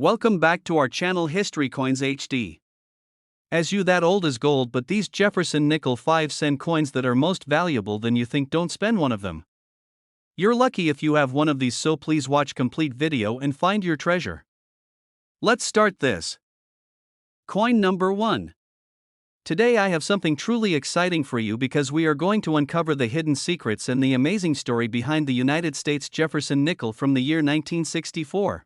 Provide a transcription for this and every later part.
Welcome back to our channel History Coins HD. As you that old as gold, but these Jefferson Nickel 5-cent coins that are most valuable than you think, don't spend one of them. You're lucky if you have one of these, so please watch complete video and find your treasure. Let's start this. Coin number 1. Today I have something truly exciting for you because we are going to uncover the hidden secrets and the amazing story behind the United States Jefferson Nickel from the year 1964.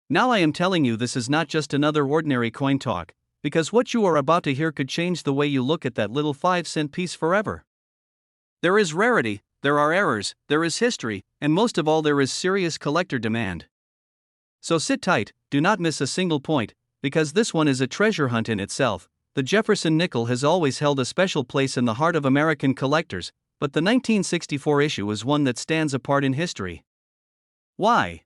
Now I am telling you, this is not just another ordinary coin talk, because what you are about to hear could change the way you look at that little 5-cent piece forever. There is rarity, there are errors, there is history, and most of all there is serious collector demand. So sit tight, do not miss a single point, because this one is a treasure hunt in itself. The Jefferson Nickel has always held a special place in the heart of American collectors, but the 1964 issue is one that stands apart in history. Why?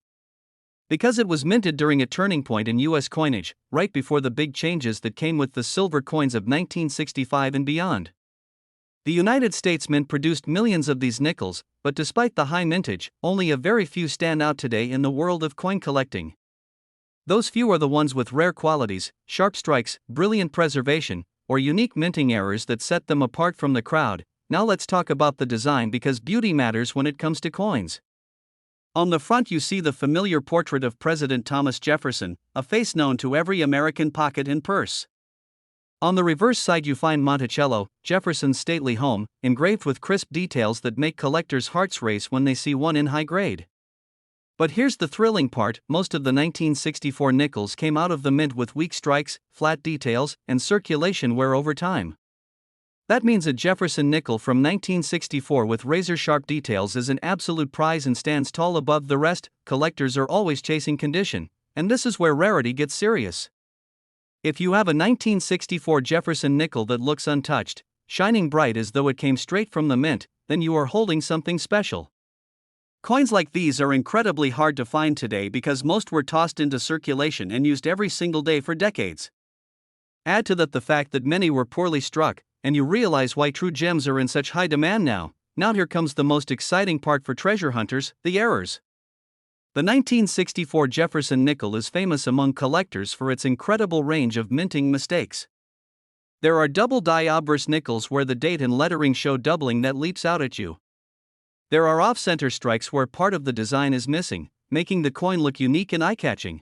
Because it was minted during a turning point in U.S. coinage, right before the big changes that came with the silver coins of 1965 and beyond. The United States Mint produced millions of these nickels, but despite the high mintage, only a very few stand out today in the world of coin collecting. Those few are the ones with rare qualities, sharp strikes, brilliant preservation, or unique minting errors that set them apart from the crowd. Now let's talk about the design, because beauty matters when it comes to coins. On the front you see the familiar portrait of President Thomas Jefferson, a face known to every American pocket and purse. On the reverse side you find Monticello, Jefferson's stately home, engraved with crisp details that make collectors' hearts race when they see one in high grade. But here's the thrilling part: most of the 1964 nickels came out of the mint with weak strikes, flat details, and circulation wear over time. That means a Jefferson nickel from 1964 with razor-sharp details is an absolute prize and stands tall above the rest. Collectors are always chasing condition, and this is where rarity gets serious. If you have a 1964 Jefferson nickel that looks untouched, shining bright as though it came straight from the mint, then you are holding something special. Coins like these are incredibly hard to find today because most were tossed into circulation and used every single day for decades. Add to that the fact that many were poorly struck, and you realize why true gems are in such high demand now. Now here comes the most exciting part for treasure hunters: the errors. The 1964 Jefferson Nickel is famous among collectors for its incredible range of minting mistakes. There are double die obverse nickels where the date and lettering show doubling that leaps out at you. There are off-center strikes where part of the design is missing, making the coin look unique and eye-catching.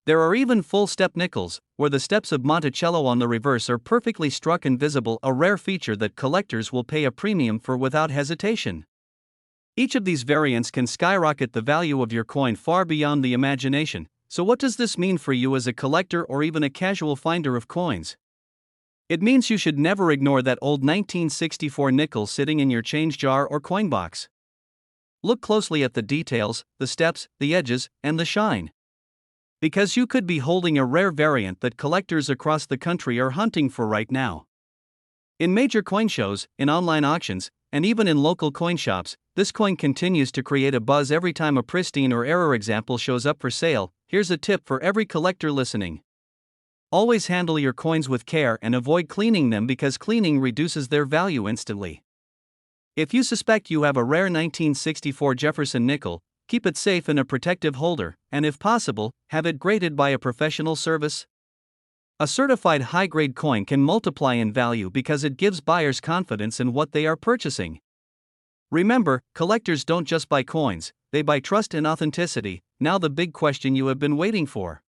There are even full-step nickels, where the steps of Monticello on the reverse are perfectly struck and visible, a rare feature that collectors will pay a premium for without hesitation. Each of these variants can skyrocket the value of your coin far beyond the imagination. So what does this mean for you as a collector or even a casual finder of coins? It means you should never ignore that old 1964 nickel sitting in your change jar or coin box. Look closely at the details, the steps, the edges, and the shine. Because you could be holding a rare variant that collectors across the country are hunting for right now. In major coin shows, in online auctions, and even in local coin shops, this coin continues to create a buzz every time a pristine or error example shows up for sale. Here's a tip for every collector listening. Always handle your coins with care and avoid cleaning them, because cleaning reduces their value instantly. If you suspect you have a rare 1964 Jefferson nickel, keep it safe in a protective holder, and if possible, have it graded by a professional service. A certified high-grade coin can multiply in value because it gives buyers confidence in what they are purchasing. Remember, collectors don't just buy coins, they buy trust and authenticity. Now the big question you have been waiting for.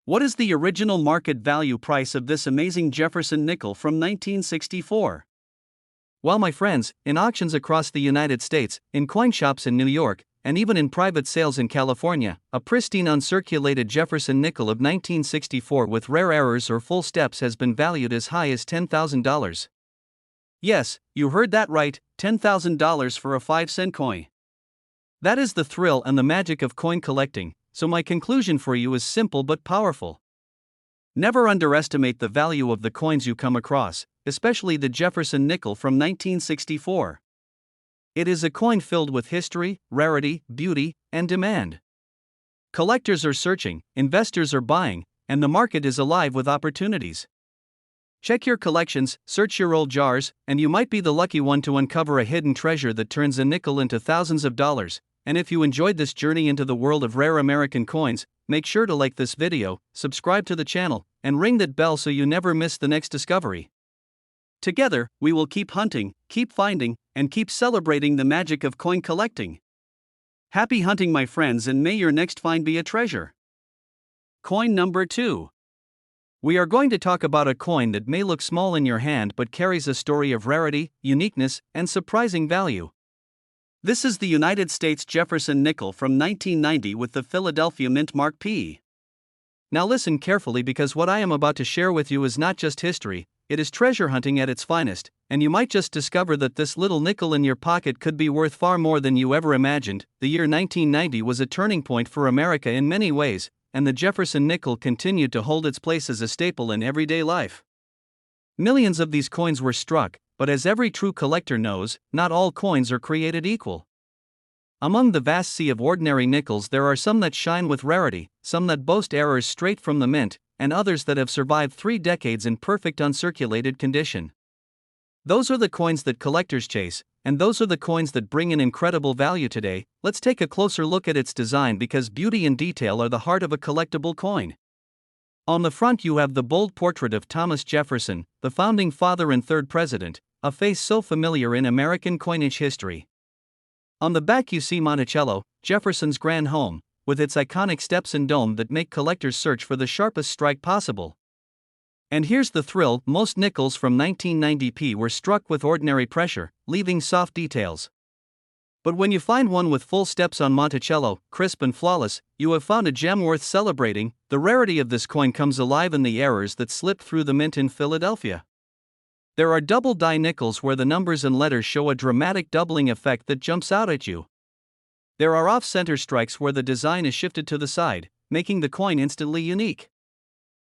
What is the original market value price of this amazing Jefferson nickel from 1964? Well, my friends, in auctions across the United States, in coin shops in New York, and even in private sales in California, a pristine uncirculated Jefferson nickel of 1964 with rare errors or full steps has been valued as high as $10,000. Yes, you heard that right, $10,000 for a 5-cent coin. That is the thrill and the magic of coin collecting, so my conclusion for you is simple but powerful. Never underestimate the value of the coins you come across, especially the Jefferson Nickel from 1964. It is a coin filled with history, rarity, beauty, and demand. Collectors are searching, investors are buying, and the market is alive with opportunities. Check your collections, search your old jars, and you might be the lucky one to uncover a hidden treasure that turns a nickel into thousands of dollars. And if you enjoyed this journey into the world of rare American coins, make sure to like this video, subscribe to the channel, and ring that bell so you never miss the next discovery. Together, we will keep hunting, keep finding, and keep celebrating the magic of coin collecting. Happy hunting, my friends, and may your next find be a treasure. Coin number 2. We are going to talk about a coin that may look small in your hand but carries a story of rarity, uniqueness, and surprising value. This is the United States Jefferson Nickel from 1990 with the Philadelphia Mint Mark P. Now listen carefully, because what I am about to share with you is not just history, it is treasure hunting at its finest, and you might just discover that this little nickel in your pocket could be worth far more than you ever imagined. The year 1990 was a turning point for America in many ways, and the Jefferson Nickel continued to hold its place as a staple in everyday life. Millions of these coins were struck, but as every true collector knows, not all coins are created equal. Among the vast sea of ordinary nickels, there are some that shine with rarity, some that boast errors straight from the mint, and others that have survived 3 decades in perfect uncirculated condition. Those are the coins that collectors chase, and those are the coins that bring in incredible value today. Let's take a closer look at its design, because beauty and detail are the heart of a collectible coin. On the front you have the bold portrait of Thomas Jefferson, the founding father and third president, a face so familiar in American coinage history. On the back you see Monticello, Jefferson's grand home, with its iconic steps and dome that make collectors search for the sharpest strike possible. And here's the thrill: most nickels from 1990p were struck with ordinary pressure, leaving soft details. But when you find one with full steps on Monticello, crisp and flawless, you have found a gem worth celebrating. The rarity of this coin comes alive in the errors that slipped through the mint in Philadelphia. There are double die nickels where the numbers and letters show a dramatic doubling effect that jumps out at you. There are off-center strikes where the design is shifted to the side, making the coin instantly unique.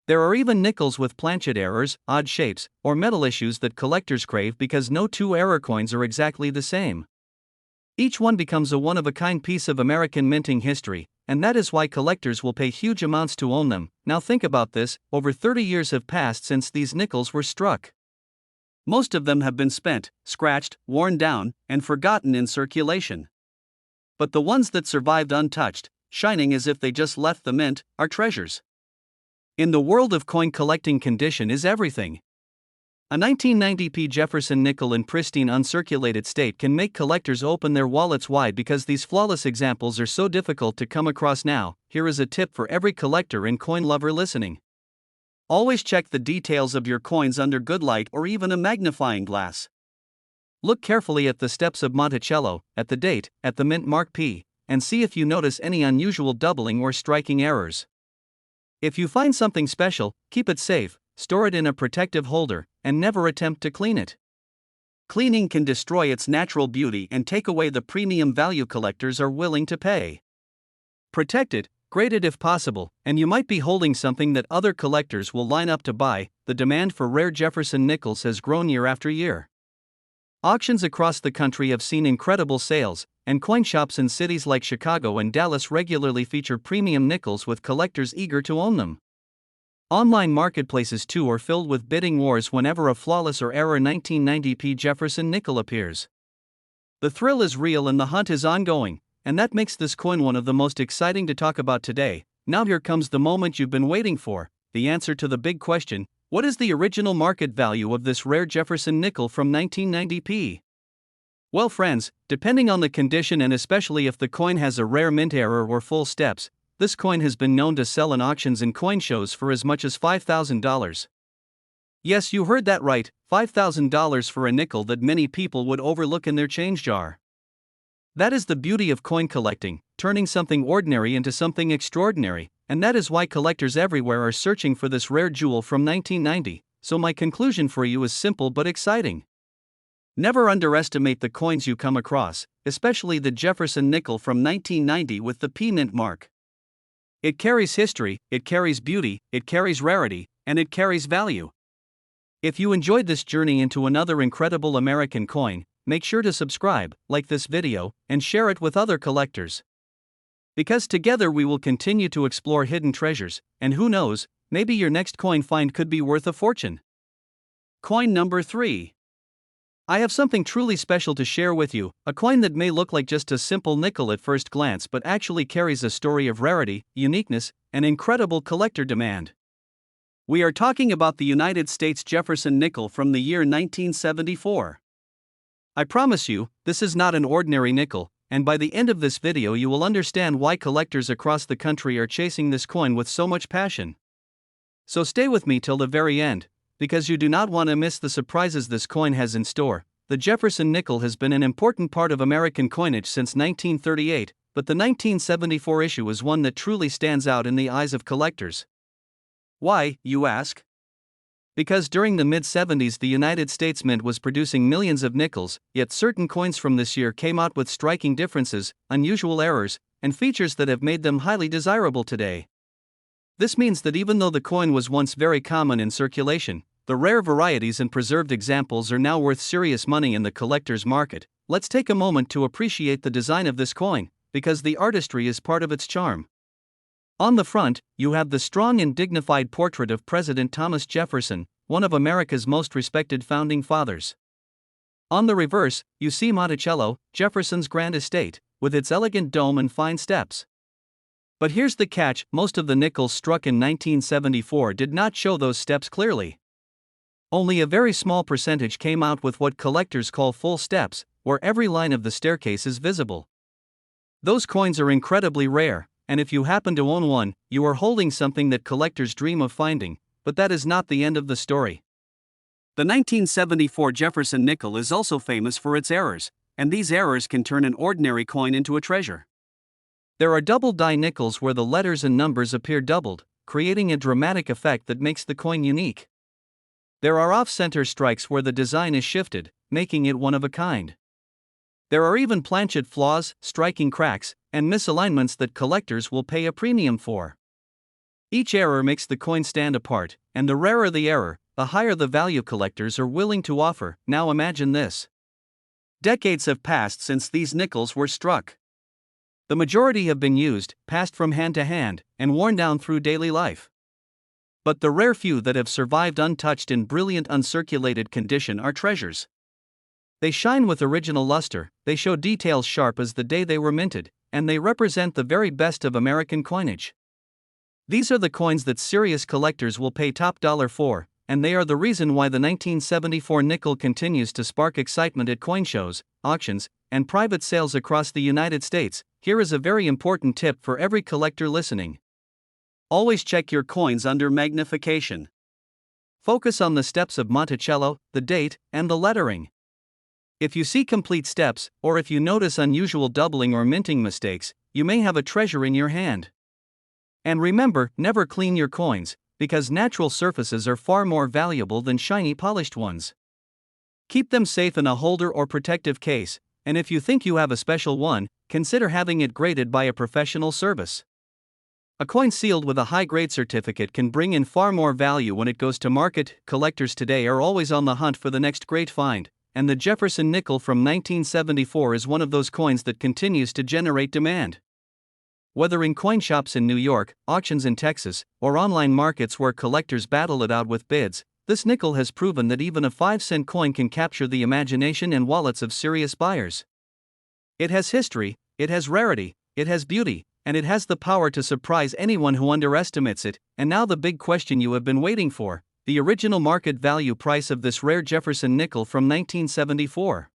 There are even nickels with planchet errors, odd shapes, or metal issues that collectors crave, because no two error coins are exactly the same. Each one becomes a one-of-a-kind piece of American minting history, and that is why collectors will pay huge amounts to own them. Now think about this: over 30 years have passed since these nickels were struck. Most of them have been spent, scratched, worn down, and forgotten in circulation. But the ones that survived untouched, shining as if they just left the mint, are treasures. In the world of coin collecting, condition is everything. A 1990p Jefferson nickel in pristine uncirculated state can make collectors open their wallets wide, because these flawless examples are so difficult to come across now. Here is a tip for every collector and coin lover listening. Always check the details of your coins under good light or even a magnifying glass. Look carefully at the steps of Monticello, at the date, at the mint mark P, and see if you notice any unusual doubling or striking errors. If you find something special, keep it safe, store it in a protective holder, and never attempt to clean it. Cleaning can destroy its natural beauty and take away the premium value collectors are willing to pay. Protect it, grade it if possible, and you might be holding something that other collectors will line up to buy. The demand for rare Jefferson nickels has grown year after year. Auctions across the country have seen incredible sales, and coin shops in cities like Chicago and Dallas regularly feature premium nickels with collectors eager to own them. Online marketplaces too are filled with bidding wars whenever a flawless or error 1990p Jefferson nickel appears. The thrill is real and the hunt is ongoing, and that makes this coin one of the most exciting to talk about today. Now here comes the moment you've been waiting for, the answer to the big question: what is the original market value of this rare Jefferson nickel from 1990p? Well friends, depending on the condition and especially if the coin has a rare mint error or full steps, this coin has been known to sell in auctions and coin shows for as much as $5,000. Yes, you heard that right, $5,000 for a nickel that many people would overlook in their change jar. That is the beauty of coin collecting, turning something ordinary into something extraordinary, and that is why collectors everywhere are searching for this rare jewel from 1990. So my conclusion for you is simple but exciting. Never underestimate the coins you come across, especially the Jefferson nickel from 1990 with the P mint mark. It carries history, it carries beauty, it carries rarity, and it carries value. If you enjoyed this journey into another incredible American coin, make sure to subscribe, like this video, and share it with other collectors. Because together we will continue to explore hidden treasures, and who knows, maybe your next coin find could be worth a fortune. Coin number 3. I have something truly special to share with you, a coin that may look like just a simple nickel at first glance but actually carries a story of rarity, uniqueness, and incredible collector demand. We are talking about the United States Jefferson Nickel from the year 1974. I promise you, this is not an ordinary nickel, and by the end of this video you will understand why collectors across the country are chasing this coin with so much passion. So stay with me till the very end, because you do not want to miss the surprises this coin has in store. The Jefferson Nickel has been an important part of American coinage since 1938, but the 1974 issue is one that truly stands out in the eyes of collectors. Why, you ask? Because during the mid-70s the United States Mint was producing millions of nickels, yet certain coins from this year came out with striking differences, unusual errors, and features that have made them highly desirable today. This means that even though the coin was once very common in circulation, the rare varieties and preserved examples are now worth serious money in the collector's market. Let's take a moment to appreciate the design of this coin, because the artistry is part of its charm. On the front, you have the strong and dignified portrait of President Thomas Jefferson, one of America's most respected founding fathers. On the reverse, you see Monticello, Jefferson's grand estate, with its elegant dome and fine steps. But here's the catch: most of the nickels struck in 1974 did not show those steps clearly. Only a very small percentage came out with what collectors call full steps, where every line of the staircase is visible. Those coins are incredibly rare, and if you happen to own one, you are holding something that collectors dream of finding. But that is not the end of the story. The 1974 Jefferson Nickel is also famous for its errors, and these errors can turn an ordinary coin into a treasure. There are double die nickels where the letters and numbers appear doubled, creating a dramatic effect that makes the coin unique. There are off-center strikes where the design is shifted, making it one of a kind. There are even planchet flaws, striking cracks, and misalignments that collectors will pay a premium for. Each error makes the coin stand apart, and the rarer the error, the higher the value collectors are willing to offer. Now imagine this. Decades have passed since these nickels were struck. The majority have been used, passed from hand to hand, and worn down through daily life. But the rare few that have survived untouched in brilliant uncirculated condition are treasures. They shine with original luster, they show details sharp as the day they were minted, and they represent the very best of American coinage. These are the coins that serious collectors will pay top dollar for, and they are the reason why the 1974 nickel continues to spark excitement at coin shows, auctions, and private sales across the United States. Here is a very important tip for every collector listening. Always check your coins under magnification. Focus on the steps of Monticello, the date, and the lettering. If you see complete steps, or if you notice unusual doubling or minting mistakes, you may have a treasure in your hand. And remember, never clean your coins, because natural surfaces are far more valuable than shiny polished ones. Keep them safe in a holder or protective case, and if you think you have a special one, consider having it graded by a professional service. A coin sealed with a high-grade certificate can bring in far more value when it goes to market. Collectors today are always on the hunt for the next great find, and the Jefferson Nickel from 1974 is one of those coins that continues to generate demand. Whether in coin shops in New York, auctions in Texas, or online markets where collectors battle it out with bids, this nickel has proven that even a 5-cent coin can capture the imagination and wallets of serious buyers. It has history, it has rarity, it has beauty, and it has the power to surprise anyone who underestimates it. And now the big question you have been waiting for: the original market value price of this rare Jefferson Nickel from 1974.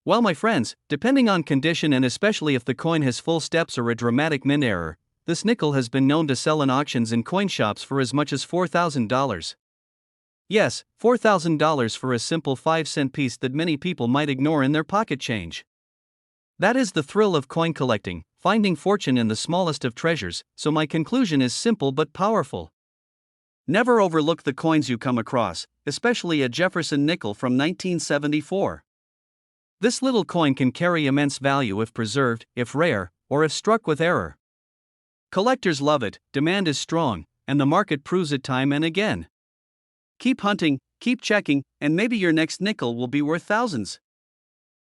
Well, my friends, depending on condition and especially if the coin has full steps or a dramatic mint error, this nickel has been known to sell in auctions in coin shops for as much as $4,000. Yes, $4,000 for a simple 5-cent piece that many people might ignore in their pocket change. That is the thrill of coin collecting, finding fortune in the smallest of treasures. So my conclusion is simple but powerful. Never overlook the coins you come across, especially a Jefferson Nickel from 1974. This little coin can carry immense value if preserved, if rare, or if struck with error. Collectors love it, demand is strong, and the market proves it time and again. Keep hunting, keep checking, and maybe your next nickel will be worth thousands.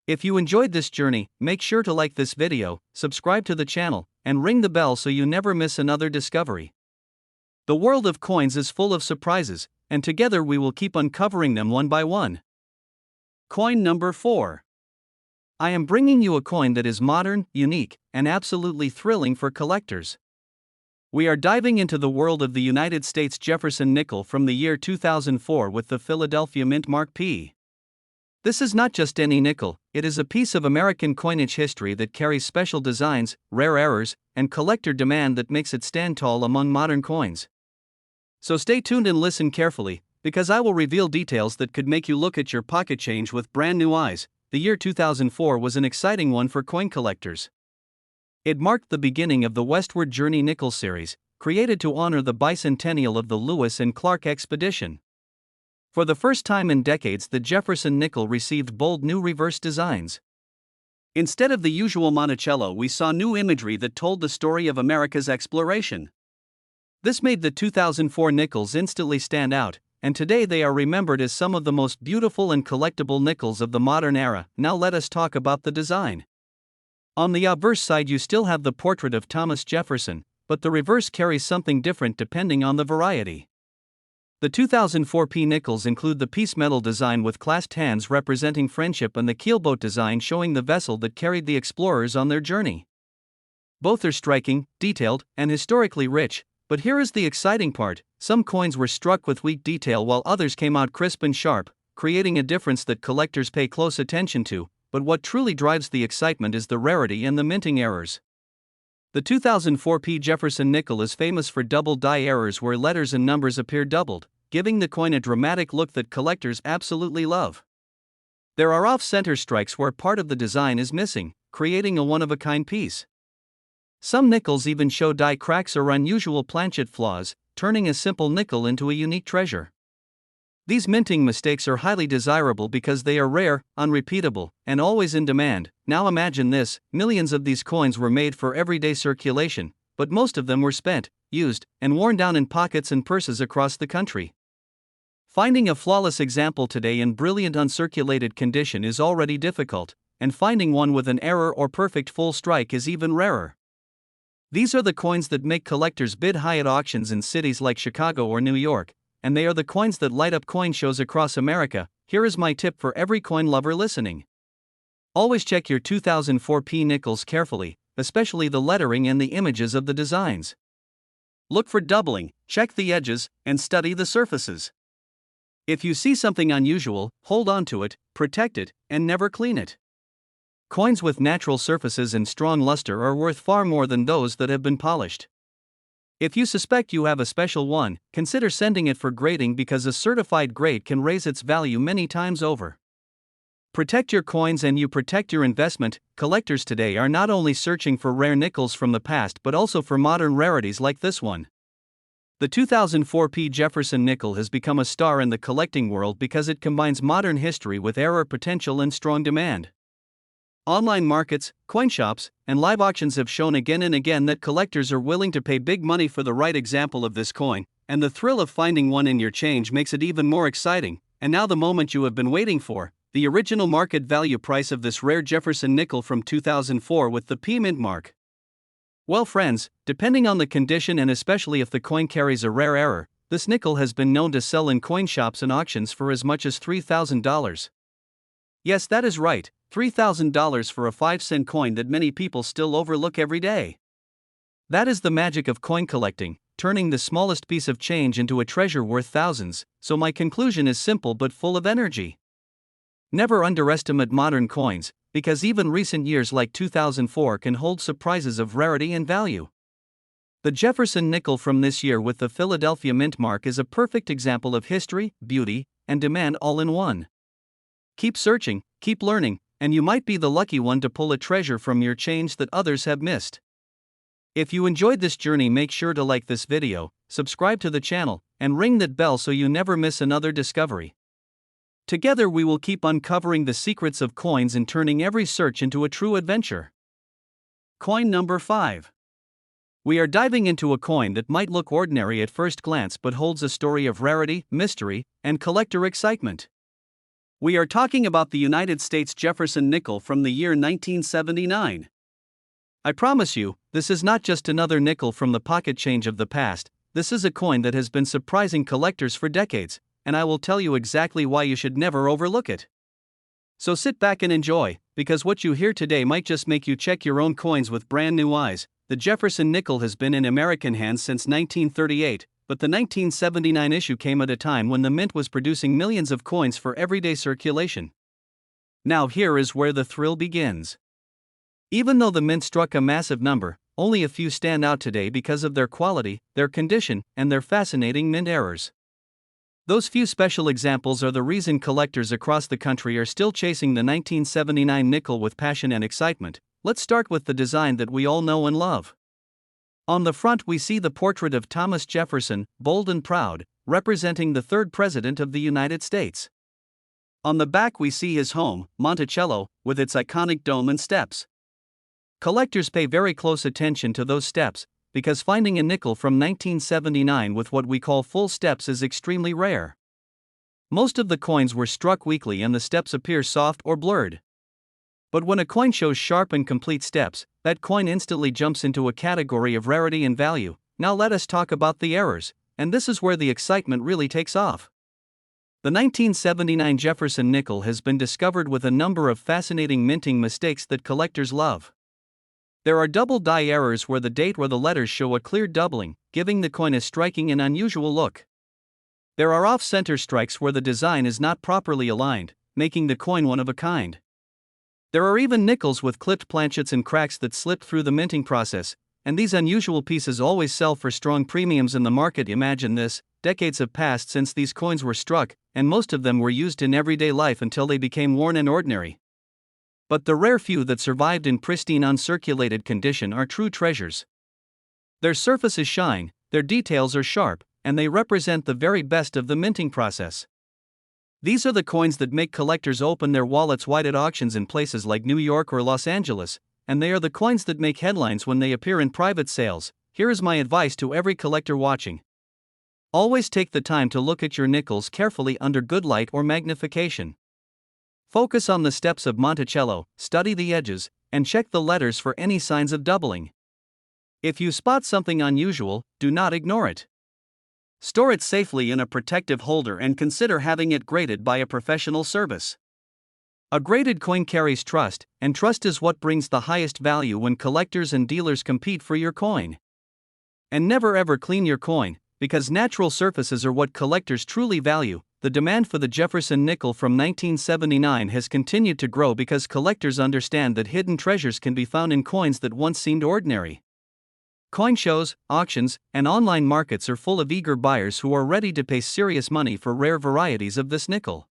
If you enjoyed this journey, make sure to like this video, subscribe to the channel, and ring the bell so you never miss another discovery. The world of coins is full of surprises, and together we will keep uncovering them one by one. Coin number 4. I am bringing you a coin that is modern, unique, and absolutely thrilling for collectors. We are diving into the world of the United States Jefferson Nickel from the year 2004 with the Philadelphia Mint Mark P. This is not just any nickel, it is a piece of American coinage history that carries special designs, rare errors, and collector demand that makes it stand tall among modern coins. So stay tuned and listen carefully, because I will reveal details that could make you look at your pocket change with brand new eyes. The year 2004 was an exciting one for coin collectors. It marked the beginning of the Westward Journey Nickel series, created to honor the bicentennial of the Lewis and Clark expedition. For the first time in decades, the Jefferson Nickel received bold new reverse designs. Instead of the usual Monticello, we saw new imagery that told the story of America's exploration. This made the 2004 nickels instantly stand out, and today they are remembered as some of the most beautiful and collectible nickels of the modern era. Now let us talk about the design. On the obverse side you still have the portrait of Thomas Jefferson, but the reverse carries something different depending on the variety. The 2004 P nickels include the piece metal design with clasped hands representing friendship and the keelboat design showing the vessel that carried the explorers on their journey. Both are striking, detailed, and historically rich, but here is the exciting part: some coins were struck with weak detail while others came out crisp and sharp, creating a difference that collectors pay close attention to. But what truly drives the excitement is the rarity and the minting errors. The 2004 P Jefferson Nickel is famous for double die errors where letters and numbers appear doubled, giving the coin a dramatic look that collectors absolutely love. There are off-center strikes where part of the design is missing, creating a one-of-a-kind piece. Some nickels even show die cracks or unusual planchet flaws, turning a simple nickel into a unique treasure. These minting mistakes are highly desirable because they are rare, unrepeatable, and always in demand. Now imagine this: millions of these coins were made for everyday circulation, but most of them were spent, used, and worn down in pockets and purses across the country. Finding a flawless example today in brilliant uncirculated condition is already difficult, and finding one with an error or perfect full strike is even rarer. These are the coins that make collectors bid high at auctions in cities like Chicago or New York, and they are the coins that light up coin shows across America. Here is my tip for every coin lover listening. Always check your 2004 P nickels carefully, especially the lettering and the images of the designs. Look for doubling, check the edges, and study the surfaces. If you see something unusual, hold on to it, protect it, and never clean it. Coins with natural surfaces and strong luster are worth far more than those that have been polished. If you suspect you have a special one, consider sending it for grading because a certified grade can raise its value many times over. Protect your coins and you protect your investment. Collectors today are not only searching for rare nickels from the past but also for modern rarities like this one. The 2004 P Jefferson Nickel has become a star in the collecting world because it combines modern history with error potential and strong demand. Online markets, coin shops, and live auctions have shown again and again that collectors are willing to pay big money for the right example of this coin, and the thrill of finding one in your change makes it even more exciting. And now the moment you have been waiting for: the original market value price of this rare Jefferson Nickel from 2004 with the P mint mark. Well friends, depending on the condition and especially if the coin carries a rare error, this nickel has been known to sell in coin shops and auctions for as much as $3,000. Yes, that is right, $3,000 for a 5-cent coin that many people still overlook every day. That is the magic of coin collecting, turning the smallest piece of change into a treasure worth thousands. So my conclusion is simple but full of energy. Never underestimate modern coins, because even recent years like 2004 can hold surprises of rarity and value. The Jefferson Nickel from this year with the Philadelphia Mint mark is a perfect example of history, beauty, and demand all in one. Keep searching, keep learning, and you might be the lucky one to pull a treasure from your change that others have missed. If you enjoyed this journey, make sure to like this video, subscribe to the channel, and ring that bell so you never miss another discovery. Together we will keep uncovering the secrets of coins and turning every search into a true adventure. Coin number 5. We are diving into a coin that might look ordinary at first glance but holds a story of rarity, mystery, and collector excitement. We are talking about the United States Jefferson Nickel from the year 1979. I promise you, this is not just another nickel from the pocket change of the past. This is a coin that has been surprising collectors for decades, and I will tell you exactly why you should never overlook it. So sit back and enjoy, because what you hear today might just make you check your own coins with brand new eyes. The Jefferson nickel has been in American hands since 1938, but the 1979 issue came at a time when the mint was producing millions of coins for everyday circulation. Now here is where the thrill begins. Even though the mint struck a massive number, only a few stand out today because of their quality, their condition, and their fascinating mint errors. Those few special examples are the reason collectors across the country are still chasing the 1979 nickel with passion and excitement. Let's start with the design that we all know and love. On the front we see the portrait of Thomas Jefferson, bold and proud, representing the third president of the United States. On the back we see his home, Monticello, with its iconic dome and steps. Collectors pay very close attention to those steps, because finding a nickel from 1979 with what we call full steps is extremely rare. Most of the coins were struck weakly and the steps appear soft or blurred. But when a coin shows sharp and complete steps, that coin instantly jumps into a category of rarity and value. Now let us talk about the errors, and this is where the excitement really takes off. The 1979 Jefferson nickel has been discovered with a number of fascinating minting mistakes that collectors love. There are double die errors where the date or the letters show a clear doubling, giving the coin a striking and unusual look. There are off-center strikes where the design is not properly aligned, making the coin one of a kind. There are even nickels with clipped planchets and cracks that slip through the minting process, and these unusual pieces always sell for strong premiums in the market. Imagine this, decades have passed since these coins were struck, and most of them were used in everyday life until they became worn and ordinary. But the rare few that survived in pristine uncirculated condition are true treasures. Their surfaces shine, their details are sharp, and they represent the very best of the minting process. These are the coins that make collectors open their wallets wide at auctions in places like New York or Los Angeles, and they are the coins that make headlines when they appear in private sales. Here is my advice to every collector watching. Always take the time to look at your nickels carefully under good light or magnification. Focus on the steps of Monticello, study the edges, and check the letters for any signs of doubling. If you spot something unusual, do not ignore it. Store it safely in a protective holder and consider having it graded by a professional service. A graded coin carries trust, and trust is what brings the highest value when collectors and dealers compete for your coin. And never ever clean your coin, because natural surfaces are what collectors truly value. The demand for the Jefferson nickel from 1979 has continued to grow because collectors understand that hidden treasures can be found in coins that once seemed ordinary. Coin shows, auctions, and online markets are full of eager buyers who are ready to pay serious money for rare varieties of this nickel.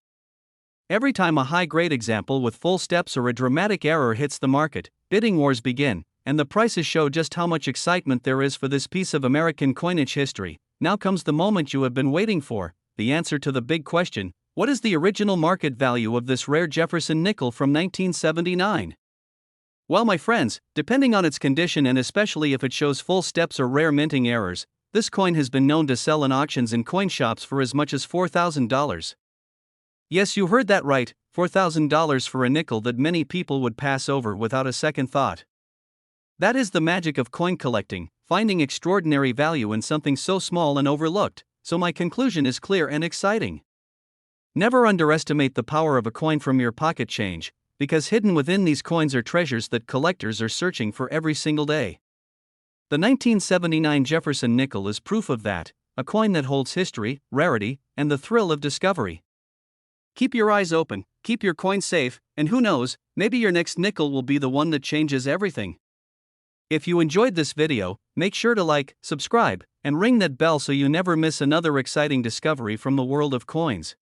Every time a high-grade example with full steps or a dramatic error hits the market, bidding wars begin, and the prices show just how much excitement there is for this piece of American coinage history. Now comes the moment you have been waiting for, the answer to the big question: what is the original market value of this rare Jefferson nickel from 1979? Well, my friends, depending on its condition and especially if it shows full steps or rare minting errors, this coin has been known to sell in auctions in coin shops for as much as $4,000. Yes, you heard that right, $4,000 for a nickel that many people would pass over without a second thought. That is the magic of coin collecting, finding extraordinary value in something so small and overlooked. So my conclusion is clear and exciting. Never underestimate the power of a coin from your pocket change, because hidden within these coins are treasures that collectors are searching for every single day. The 1979 Jefferson nickel is proof of that, a coin that holds history, rarity, and the thrill of discovery. Keep your eyes open, keep your coin safe, and who knows, maybe your next nickel will be the one that changes everything. If you enjoyed this video, make sure to like, subscribe, and ring that bell so you never miss another exciting discovery from the world of coins.